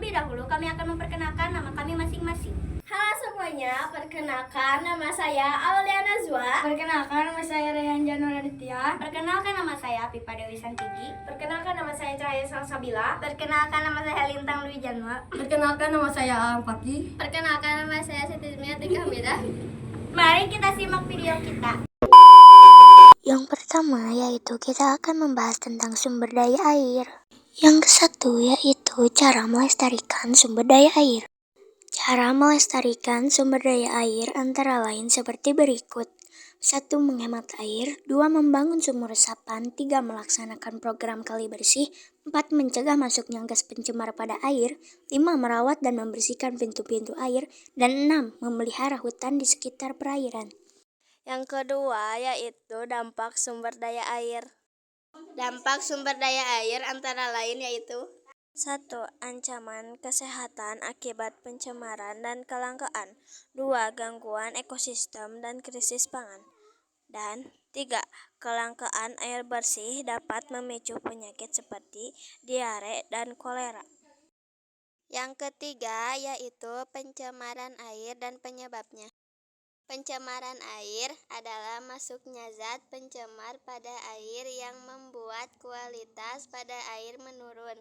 Terlebih dahulu kami akan memperkenalkan nama kami masing-masing. Halo semuanya, perkenalkan nama saya Aulia Nazwa. Perkenalkan nama saya Rehan Janur Aditya. Perkenalkan nama saya Pipa Dewi Santigi. Perkenalkan nama saya Cahaya Salsabila. Perkenalkan nama saya Lintang Dwi Janwa. Perkenalkan nama saya Aang Papi. Perkenalkan nama saya Siti Miati Hamidah. Mari kita simak video kita. Yang pertama yaitu kita akan membahas tentang sumber daya air. Yang kesatu yaitu cara melestarikan sumber daya air. Cara melestarikan sumber daya air antara lain seperti berikut. 1. Menghemat air. 2. Membangun sumur resapan. 3. Melaksanakan program kali bersih. 4. Mencegah masuknya gas pencemar pada air. 5. Merawat dan membersihkan pintu-pintu air. Dan 6. Memelihara hutan di sekitar perairan. Yang kedua yaitu dampak sumber daya air. Dampak sumber daya air antara lain yaitu 1. Ancaman kesehatan akibat pencemaran dan kelangkaan. 2. Gangguan ekosistem dan krisis pangan. Dan 3. Kelangkaan air bersih dapat memicu penyakit seperti diare dan kolera. Yang ketiga yaitu pencemaran air dan penyebabnya. Pencemaran air adalah masuknya zat pencemar pada air yang membuat kualitas pada air menurun.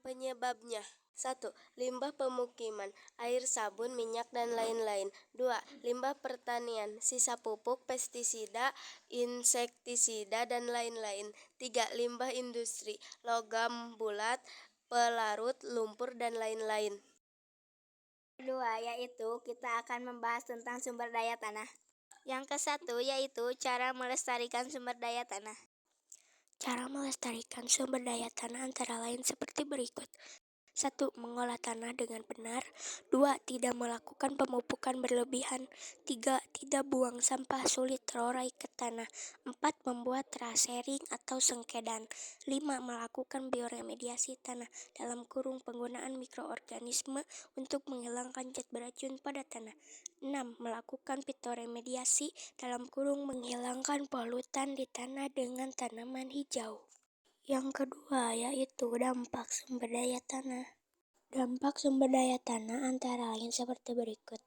Penyebabnya 1. Limbah pemukiman, air sabun, minyak, dan lain-lain. 2. Limbah pertanian, sisa pupuk, pestisida, insektisida, dan lain-lain. 3. Limbah industri, logam bulat, pelarut, lumpur, dan lain-lain. Kedua yaitu kita akan membahas tentang sumber daya tanah. Yang kesatu yaitu cara melestarikan sumber daya tanah. Cara melestarikan sumber daya tanah antara lain seperti berikut. 1. Mengolah tanah dengan benar. 2. Tidak melakukan pemupukan berlebihan. 3. Tidak buang sampah sulit terurai ke tanah. 4. Membuat terasering atau sengkedan. 5. Melakukan bioremediasi tanah dalam kurung penggunaan mikroorganisme untuk menghilangkan zat beracun pada tanah. 6. Melakukan fitoremediasi dalam kurung menghilangkan polutan di tanah dengan tanaman hijau. Yang kedua yaitu dampak sumber daya tanah. Dampak sumber daya tanah antara lain seperti berikut.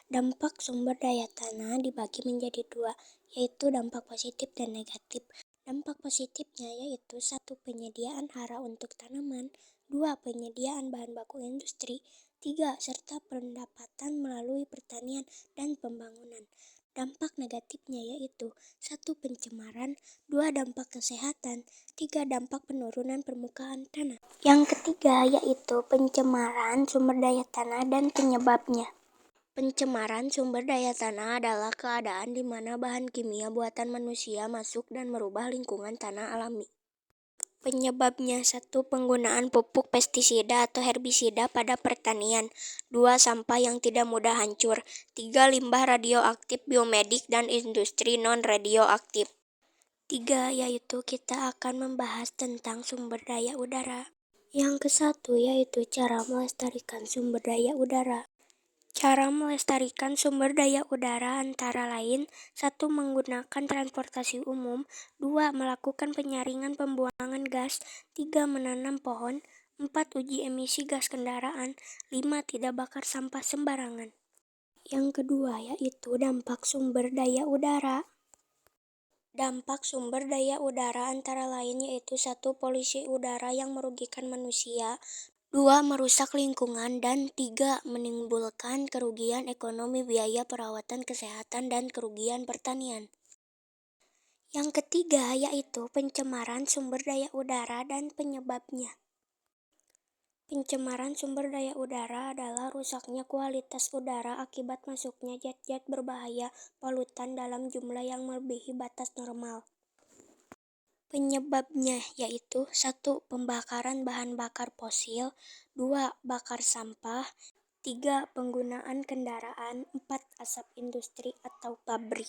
Dampak sumber daya tanah dibagi menjadi dua, yaitu dampak positif dan negatif. Dampak positifnya yaitu 1. Penyediaan hara untuk tanaman. 2. Penyediaan bahan baku industri. 3. Serta pendapatan melalui pertanian dan pembangunan. Dampak negatifnya yaitu 1. Pencemaran. 2. Dampak kesehatan. 3. Dampak penurunan permukaan tanah. Yang ketiga yaitu pencemaran sumber daya tanah dan penyebabnya. Pencemaran sumber daya tanah adalah keadaan di mana bahan kimia buatan manusia masuk dan merubah lingkungan tanah alami. Penyebabnya 1. Penggunaan pupuk pestisida atau herbisida pada pertanian. 2. Sampah yang tidak mudah hancur. 3. Limbah radioaktif biomedik dan industri non-radioaktif. 3. Yaitu kita akan membahas tentang sumber daya udara. Yang kesatu yaitu cara melestarikan sumber daya udara. Cara melestarikan sumber daya udara antara lain 1. Menggunakan transportasi umum. 2. Melakukan penyaringan pembuangan gas. 3. Menanam pohon. 4. Uji emisi gas kendaraan. 5. Tidak bakar sampah sembarangan. Yang kedua yaitu dampak sumber daya udara. Dampak sumber daya udara antara lain yaitu 1. Polusi udara yang merugikan manusia. 2. Merusak lingkungan. Dan 3. Menimbulkan kerugian ekonomi biaya perawatan kesehatan dan kerugian pertanian. Yang ketiga yaitu pencemaran sumber daya udara dan penyebabnya. Pencemaran sumber daya udara adalah rusaknya kualitas udara akibat masuknya zat-zat berbahaya polutan dalam jumlah yang melebihi batas normal. Penyebabnya yaitu 1. Pembakaran bahan bakar fosil. 2. Bakar sampah. 3. Penggunaan kendaraan. 4. Asap industri atau pabrik.